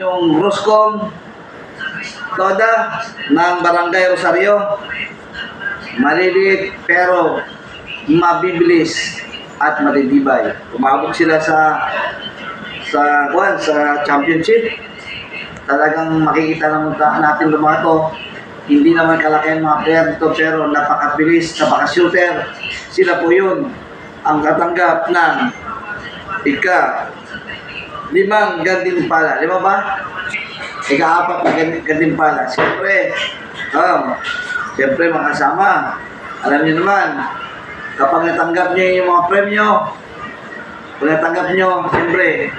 Yung Roscom Toda ng Barangay Rosario, maliliit pero mabibilis at matitibay. Umabot sila sa championship. Talagang makikita natin mga to. Hindi naman kalaki ang mga player dito pero napakabilis, napaka-shooter. Sila po yun ang katanggap ng ika-5 gantimpala. 5 ba? Ika-4 na gantimpala. Siyempre mga kasama, alam niyo naman, kapag natanggap niyo yung mga premyo, kung natanggap niyo, siyempre,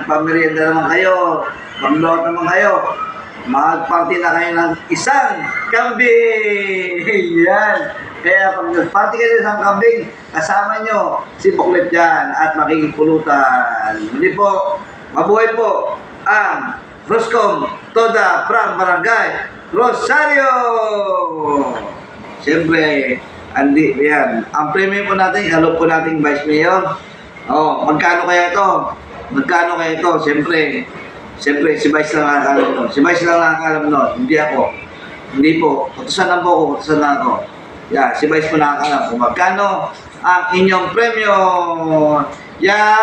pamerienda naman kayo, pamlot naman kayo, mag-party na kayo ng isang kambing! Yan! Kaya pag nag-party kayo ng isang kambing, kasama nyo si Buklet dyan at makikipulutan. Hindi po, mabuhay po ang Roscom Toda from Barangay Rosario! Siyempre, yan. Ang premium po natin, halop po natin Vice Mayor. Magkano kaya ito? Siyempre, si Vice lang nakakalam nun. Si Vice lang nakakalam nun. Hindi ako. Hindi po. Utusan lang ako. Yeah, si Vice po nakakalam kung magkano ang inyong premyo. Yahoo!